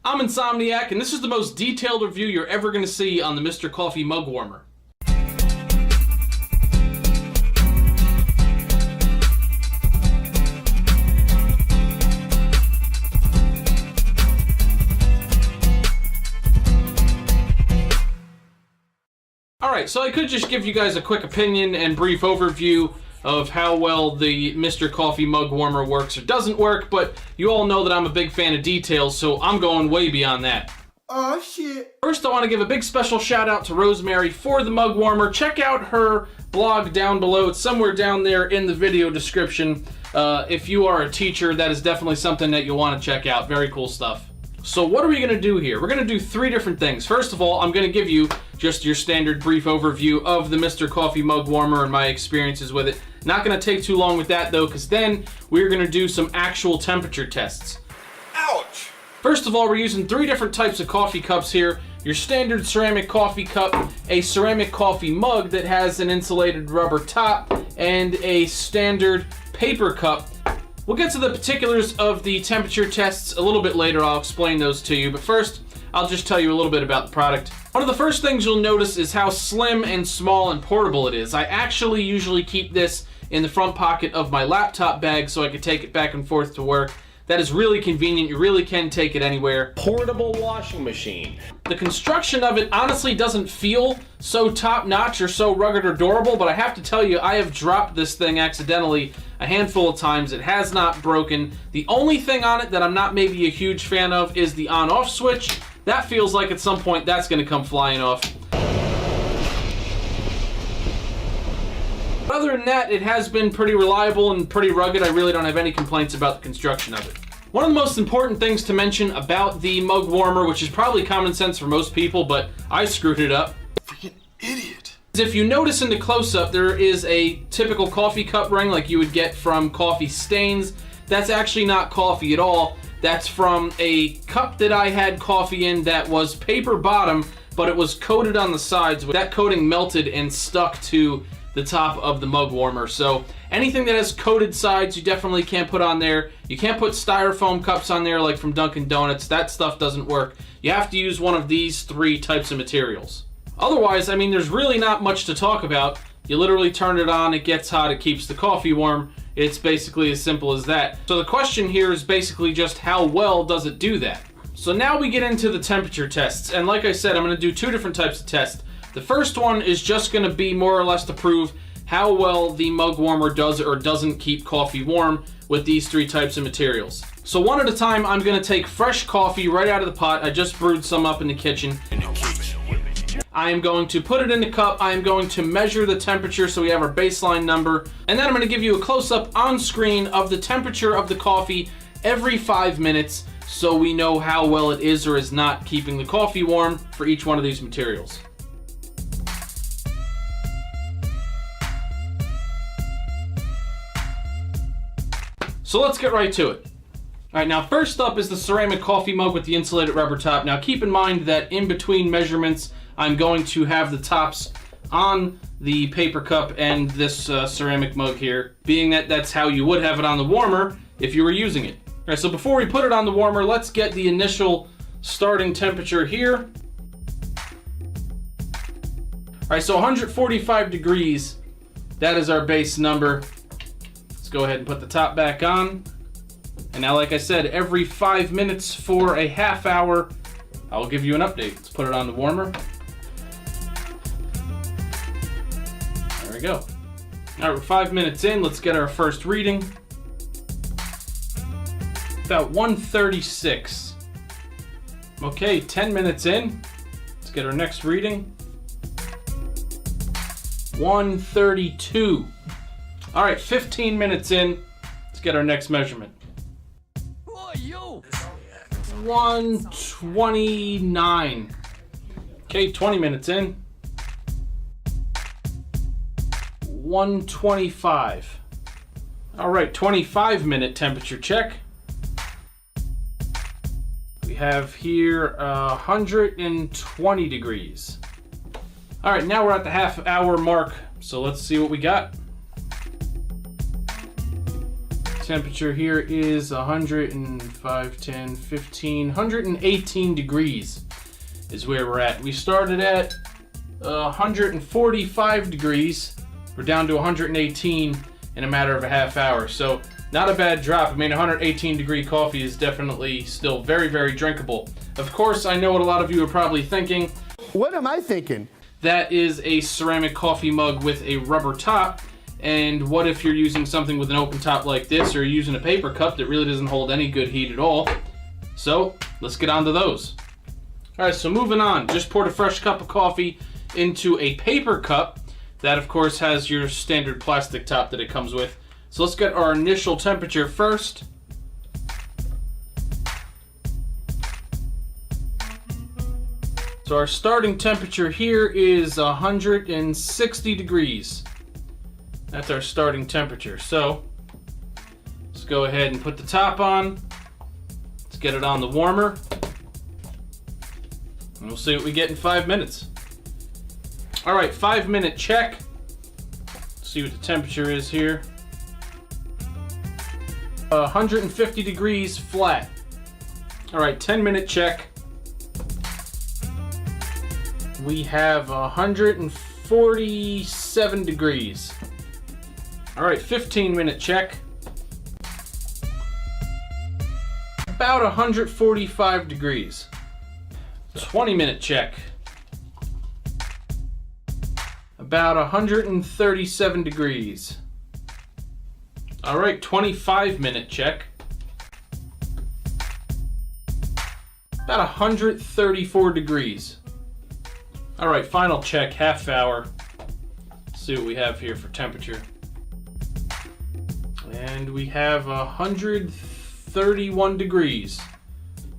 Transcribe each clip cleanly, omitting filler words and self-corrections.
I'm Insomniac, and this is the most detailed review you're ever going to see on the Mr. Coffee Mug Warmer. Alright, so I could just give you guys a quick opinion and brief overview of how well the Mr. Coffee Mug Warmer works or doesn't work, but you all know that I'm a big fan of details, so I'm going way beyond that. Oh shit. First, I want to give a big special shout out to Rosemary for the mug warmer. Check out her blog down below. It's somewhere down there in the video description. If you are a teacher, that is definitely something that you'll want to check out. Very cool stuff. So what are we going to do here? We're going to do three different things. First of all, I'm going to give you just your standard brief overview of the Mr. Coffee Mug Warmer and my experiences with it. Not going to take too long with that though, because then we're going to do some actual temperature tests. Ouch! First of all, we're using three different types of coffee cups here. Your standard ceramic coffee cup, a ceramic coffee mug that has an insulated rubber top, and a standard paper cup. We'll get to the particulars of the temperature tests a little bit later. I'll explain those to you, but first, I'll just tell you a little bit about the product. One of the first things you'll notice is how slim and small and portable it is. I actually usually keep this in the front pocket of my laptop bag so I can take it back and forth to work. That is really convenient. You really can take it anywhere. Portable washing machine. The construction of it honestly doesn't feel so top-notch or so rugged or durable, but I have to tell you, I have dropped this thing accidentally a handful of times. It has not broken. The only thing on it that I'm not maybe a huge fan of is the on-off switch. That feels like at some point that's going to come flying off. Other than that, it has been pretty reliable and pretty rugged. I really don't have any complaints about the construction of it. One of the most important things to mention about the mug warmer, which is probably common sense for most people, but I screwed it up. Freaking idiot. If you notice in the close-up, there is a typical coffee cup ring like you would get from Coffee Stains. That's actually not coffee at all. That's from a cup that I had coffee in that was paper bottom, but it was coated on the sides. That coating melted and stuck to the top of the mug warmer. So anything that has coated sides, you definitely can't put on there. You can't put styrofoam cups on there like from Dunkin' Donuts. That stuff doesn't work. You have to use one of these three types of materials. Otherwise, I mean, there's really not much to talk about. You literally turn it on, it gets hot, it keeps the coffee warm. It's basically as simple as that. So the question here is basically just how well does it do that? So now we get into the temperature tests. And like I said, I'm gonna do two different types of tests. The first one is just going to be more or less to prove how well the mug warmer does or doesn't keep coffee warm with these three types of materials. So one at a time, I'm going to take fresh coffee right out of the pot. I just brewed some up in the kitchen. I am going to put it in the cup. I am going to measure the temperature so we have our baseline number. And then I'm going to give you a close-up on screen of the temperature of the coffee every 5 minutes so we know how well it is or is not keeping the coffee warm for each one of these materials. So let's get right to it. All right, now first up is the ceramic coffee mug with the insulated rubber top. Now keep in mind that in between measurements, I'm going to have the tops on the paper cup and this ceramic mug here, being that that's how you would have it on the warmer if you were using it. All right, so before we put it on the warmer, let's get the initial starting temperature here. All right, so 145 degrees, that is our base number. Go ahead and put the top back on. And now, like I said, every 5 minutes for a half hour, I'll give you an update. Let's put it on the warmer. There we go. All right, we're 5 minutes in. Let's get our first reading. About 136. Okay, 10 minutes in. Let's get our next reading. 132. All right, 15 minutes in. Let's get our next measurement. 129. Okay, 20 minutes in. 125. All right, 25-minute temperature check. We have here 120 degrees. All right, now we're at the half-hour mark, so let's see what we got. Temperature here is 105, 10, 15, 118 degrees is where we're at. We started at 145 degrees. We're down to 118 in a matter of a half hour. So not a bad drop. I mean, 118 degree coffee is definitely still very, very drinkable. Of course, I know what a lot of you are probably thinking. What am I thinking? That is a ceramic coffee mug with a rubber top. And what if you're using something with an open top like this, or you're using a paper cup that really doesn't hold any good heat at all? So let's get on to those. All right, so moving on. Just poured a fresh cup of coffee into a paper cup. That, of course, has your standard plastic top that it comes with. So let's get our initial temperature first. So our starting temperature here is 160 degrees. That's our starting temperature. So let's go ahead and put the top on. Let's get it on the warmer. And we'll see what we get in 5 minutes. All right, 5-minute check. See what the temperature is here. 150 degrees flat. All right, 10-minute check. We have 147 degrees. All right, 15-minute check. About 145 degrees. 20-minute check. About 137 degrees. All right, 25-minute check. About 134 degrees. All right, final check, half hour. Let's see what we have here for temperature. And we have 131 degrees.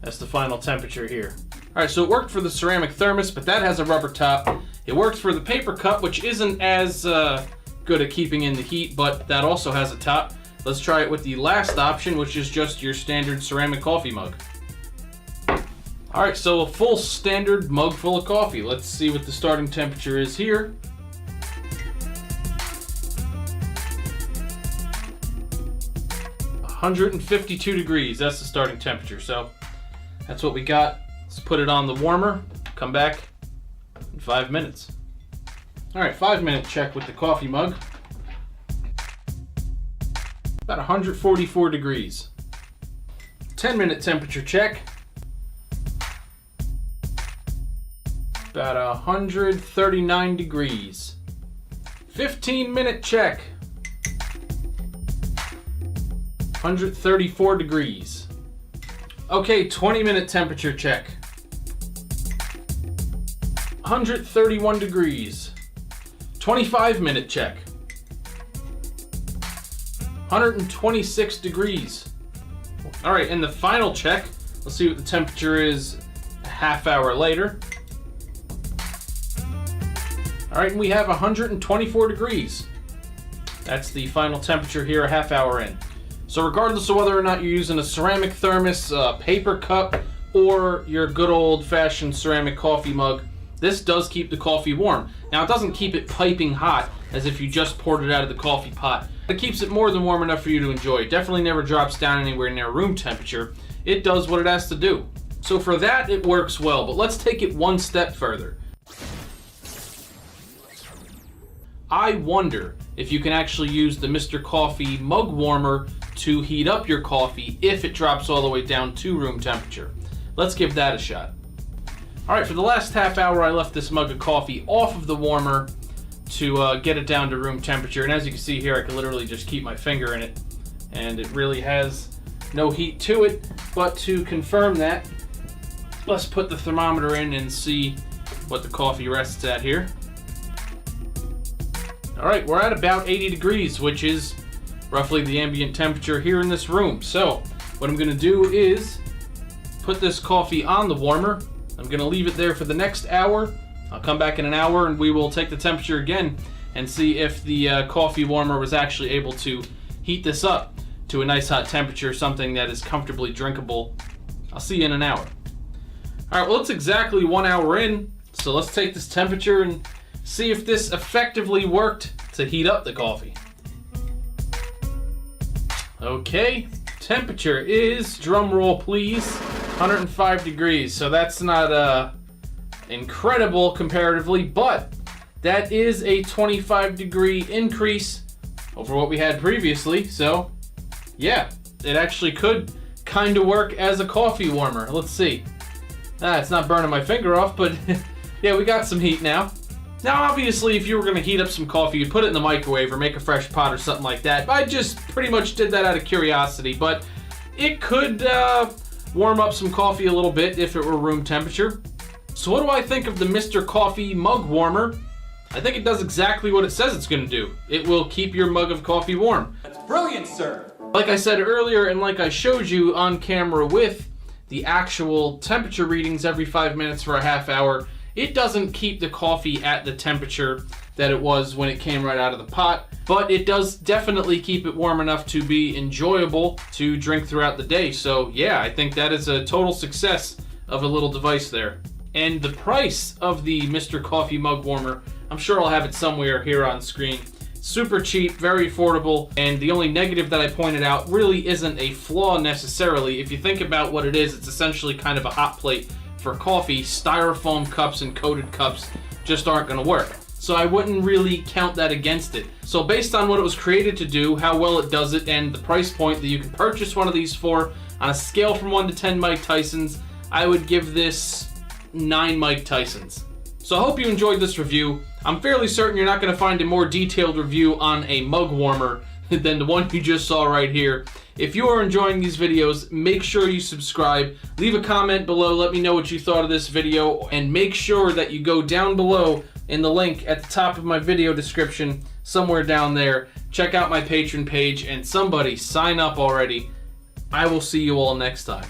That's the final temperature here. All right, so it worked for the ceramic thermos, but that has a rubber top. It works for the paper cup, which isn't as good at keeping in the heat, but that also has a top. Let's try it with the last option, which is just your standard ceramic coffee mug. All right, so a full standard mug full of coffee. Let's see what the starting temperature is here. $152 degrees, that's the starting temperature. So that's what we got. Let's put it on the warmer, come back in 5 minutes. All right, 5-minute check with the coffee mug. About 144 degrees. 10-minute temperature check. About 139 degrees. 15-minute check. 134 degrees. Okay, 20-minute temperature check. 131 degrees. 25-minute check. 126 degrees. All right, and the final check. Let's see what the temperature is a half hour later. All right, and we have 124 degrees. That's the final temperature here a half hour in. So regardless of whether or not you're using a ceramic thermos, a paper cup, or your good old-fashioned ceramic coffee mug, this does keep the coffee warm. Now, it doesn't keep it piping hot as if you just poured it out of the coffee pot. It keeps it more than warm enough for you to enjoy. It definitely never drops down anywhere near room temperature. It does what it has to do. So for that, it works well, but let's take it one step further. I wonder if you can actually use the Mr. Coffee mug warmer to heat up your coffee if it drops all the way down to room temperature. Let's give that a shot. All right, for the last half hour, I left this mug of coffee off of the warmer to get it down to room temperature. And as you can see here, I can literally just keep my finger in it, and it really has no heat to it. But to confirm that, let's put the thermometer in and see what the coffee rests at here. All right, we're at about 80 degrees, which is roughly the ambient temperature here in this room. So what I'm gonna do is put this coffee on the warmer. I'm gonna leave it there for the next hour. I'll come back in an hour and we will take the temperature again and see if the coffee warmer was actually able to heat this up to a nice hot temperature, something that is comfortably drinkable. I'll see you in an hour. All right, well, it's exactly 1 hour in, so let's take this temperature and see if this effectively worked to heat up the coffee. Okay, temperature is, drum roll please, 105 degrees. So that's not incredible comparatively, but that is a 25 degree increase over what we had previously. So yeah, it actually could kind of work as a coffee warmer. Let's see. It's not burning my finger off, but yeah, we got some heat now. Now, obviously, if you were going to heat up some coffee, you'd put it in the microwave or make a fresh pot or something like that. I just pretty much did that out of curiosity, but it could warm up some coffee a little bit if it were room temperature. So what do I think of the Mr. Coffee mug warmer? I think it does exactly what it says it's going to do. It will keep your mug of coffee warm. That's brilliant, sir. Like I said earlier, and like I showed you on camera with the actual temperature readings every 5 minutes for a half hour, it doesn't keep the coffee at the temperature that it was when it came right out of the pot, but it does definitely keep it warm enough to be enjoyable to drink throughout the day. So yeah, I think that is a total success of a little device there. And the price of the Mr. Coffee mug warmer, I'm sure I'll have it somewhere here on screen. Super cheap, very affordable, and the only negative that I pointed out really isn't a flaw necessarily. If you think about what it is, it's essentially kind of a hot plate for coffee. Styrofoam cups and coated cups just aren't going to work. So I wouldn't really count that against it. So based on what it was created to do, how well it does it, and the price point that you can purchase one of these for, on a scale from 1 to 10 Mike Tysons, I would give this 9 Mike Tysons. So I hope you enjoyed this review. I'm fairly certain you're not going to find a more detailed review on a mug warmer than the one you just saw right here. If you are enjoying these videos, make sure you subscribe. Leave a comment below, let me know what you thought of this video, and make sure that you go down below in the link at the top of my video description, somewhere down there. Check out my Patreon page, and somebody sign up already. I will see you all next time.